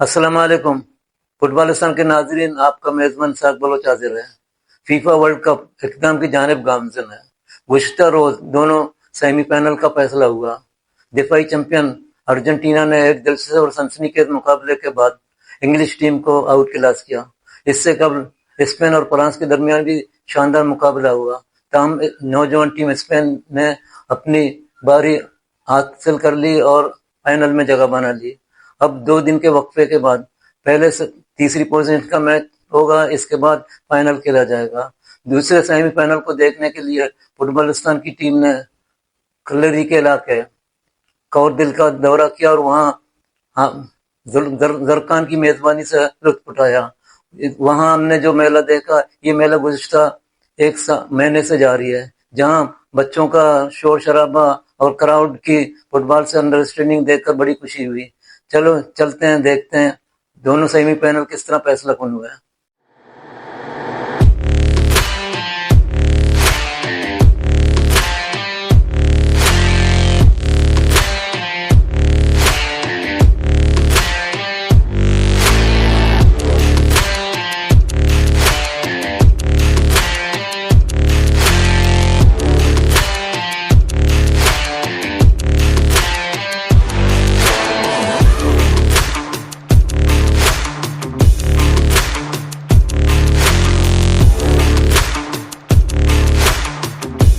अस्सलाम वालेकुम। फुटबॉलिस्तान के नाजरीन, आपका मेज़बान साक बलोच हाजिर है। फीफा वर्ल्ड कप इख्तिताम की जानिब गामज़न है। गुज़िश्ता रोज़ दोनों सेमीफाइनल का फैसला हुआ। दिफाई चैंपियन अर्जेंटीना ने एक दिलचस्प और सनसनीखेज मुकाबले के बाद इंग्लिश टीम को आउट क्लास किया। इससे कबल स्पेन और फ्रांस के दरमियान भी शानदार मुकाबला हुआ, ताहम नौजवान टीम स्पेन ने अपनी बारी हासिल कर ली और फाइनल में जगह बना ली। अब 2 दिन के वक्फे के बाद पहले से तीसरी पोजीशन का मैच होगा, इसके बाद फाइनल खेला जाएगा। दूसरे सेमीफाइनल को देखने के लिए फुटबॉलिस्तान की टीम ने खल्लरी के इलाके कौरदिल का दौरा किया और वहाँ जरकान की मेजबानी से लुत्फ उठाया। वहाँ हमने जो मेला देखा, ये मेला गुज़िश्ता एक महीने से जारी है, जहाँ बच्चों का शोर शराबा और क्राउड की फुटबॉल से अंडरस्टैंडिंग देखकर बड़ी खुशी हुई। चलो चलते हैं, देखते हैं दोनों सेमीफाइनल किस तरह फैसला कौन हुआ है।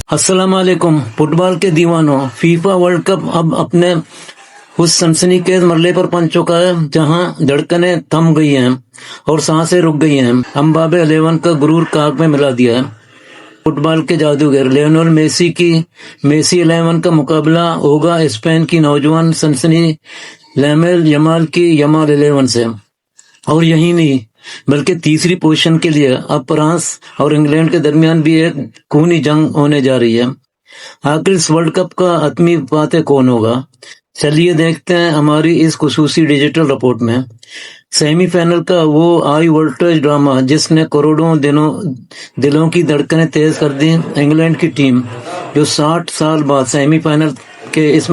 अस्सलाम वालेकुम फुटबॉल के दीवानों, फीफा वर्ल्ड कप अब अपने उस सनसनीखेज मरले पर पहुंच चुका है जहां धड़कनें थम गई हैं और सांसें रुक गई हैं। एम्बापे 11 का गुरूर काग में मिला दिया है। फुटबॉल के जादूगर लियोनेल मेसी की मेसी 11 का मुकाबला होगा स्पेन की नौजवान सनसनी लामिन यमाल की यमाल 11 से। और यही नहीं, बल्कि तीसरी पोजीशन के लिए अब फ्रांस और इंग्लैंड के दरमियान भी एक खूनी जंग होने जा रही है। आखिर इस वर्ल्ड कप का हतमी फातेह कौन होगा? चलिए देखते हैं हमारी इस खुसूसी डिजिटल रिपोर्ट में। सेमीफाइनल का वो हाई वोल्टेज ड्रामा जिसने करोड़ों दिलों की धड़कनें तेज कर दी। इंग्लैंड की टीम जो 60 साल बाद सेमीफाइनल के इस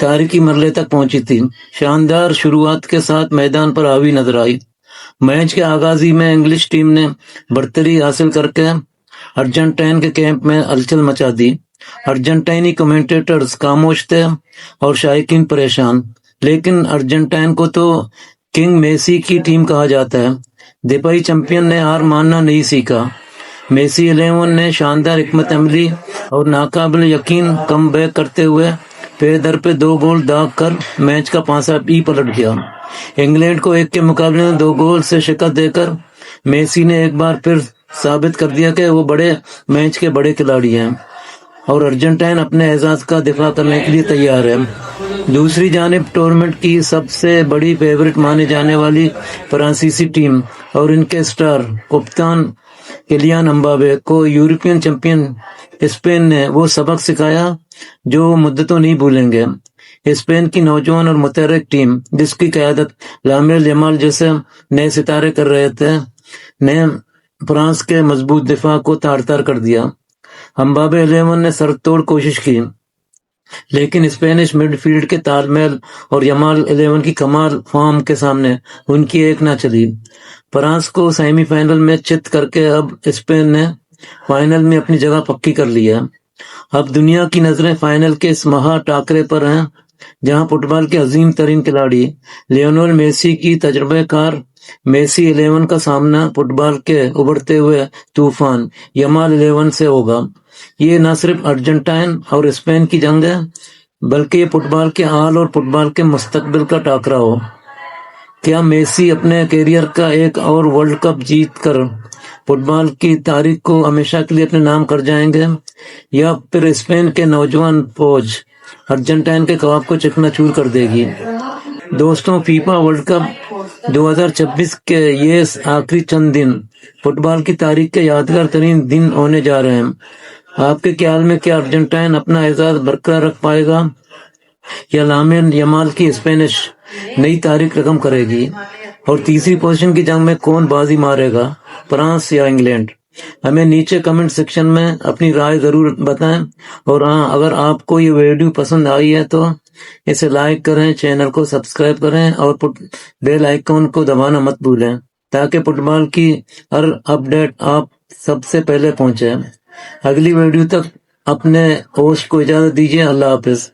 तारीखी मरहले तक पहुंची थी, शानदार शुरुआत के साथ मैदान पर हावी नजर आई। मैच के आगाजी में इंग्लिश टीम ने बढ़तरी हासिल करके अर्जेंटीना के कैंप में हलचल मचा दी। अर्जेंटीनी कमेंटेटर्स खामोश थे और शायकीन परेशान, लेकिन अर्जेंटीना को तो किंग मेसी की टीम कहा जाता है। दिफाई चैंपियन ने हार मानना नहीं सीखा। मेसी 11 ने शानदार हिकमत अमली और नाकाबिल यकीन कमबैक करते हुए पे दर पे 2 गोल दाग कर मैच का पासा भी पलट दिया। इंग्लैंड को 1 के मुकाबले में 2 गोल से शिकस्त देकर मेसी ने एक बार फिर साबित कर दिया कि वो बड़े मैच के बड़े खिलाड़ी हैं और अर्जेंटीना अपने एजाज का दिफा करने के लिए तैयार है। दूसरी जानिब टूर्नामेंट की सबसे बड़ी फेवरेट माने जाने वाली फ्रांसीसी टीम और इनके स्टार कप्तान किलियन एम्बापे को यूरोपियन चैंपियन स्पेन ने वो सबक सिखाया जो मुद्दतों नहीं भूलेंगे। स्पेन की नौजवान और मुतहर्रिक टीम, जिसकी क़यादत लामिन यमाल जैसे नए सितारे कर रहे थे, ने फ्रांस के मजबूत दिफा को तार-तार कर दिया। एम्बापे 11 ने सरतोड़ कोशिश की, लेकिन स्पेनिश मिडफील्ड के तालमेल और यमाल 11 की कमाल फॉर्म के सामने उनकी एक ना चली। फ्रांस को सेमीफाइनल में चित करके अब स्पेन ने फाइनल में अपनी जगह पक्की कर ली है। अब दुनिया की नजरें फाइनल के इस महा टाकरे पर हैं, जहां फुटबॉल के अजीम तरीन खिलाड़ी लियोनेल मेसी की तजुर्बेकार मेसी 11 का सामना फुटबॉल के उभरते हुए तूफान यमाल 11 से होगा। ये न सिर्फ अर्जेंटीना और स्पेन की जंग है, बल्कि ये फुटबॉल के हाल और फुटबॉल के मुस्तकबिल का टाकरा हो। क्या मेसी अपने कैरियर का एक और वर्ल्ड कप जीत कर फुटबॉल की तारीख को हमेशा के लिए अपने नाम कर जाएंगे, या फिर स्पेन के नौजवान फौज अर्जेंटीना के ख्वाब को चकनाचूर कर देगी? दोस्तों, फीफा वर्ल्ड कप 2026 के ये आखिरी चंद दिन फुटबॉल की तारीख के यादगार तरीन दिन होने जा रहे हैं। आपके ख्याल में क्या अर्जेंटीना अपना एजाज बरकरार रख पाएगा, या लामिन यमाल की स्पेनिश नई तारीख रकम करेगी? और तीसरी पोजीशन की जंग में कौन बाजी मारेगा, फ्रांस या इंग्लैंड? हमें नीचे कमेंट सेक्शन में अपनी राय जरूर बताएं। और हाँ, अगर आपको ये वीडियो पसंद आई है तो اسے لائک کریں، چینل کو سبسکرائب کریں اور بیل آئیکن کو دبانا مت بھولیں تاکہ فٹ بال کی ہر اپڈیٹ آپ سب سے پہلے پہنچے۔ اگلی ویڈیو تک اپنے ہوسٹ کو اجازت دیجیے۔ اللہ حافظ۔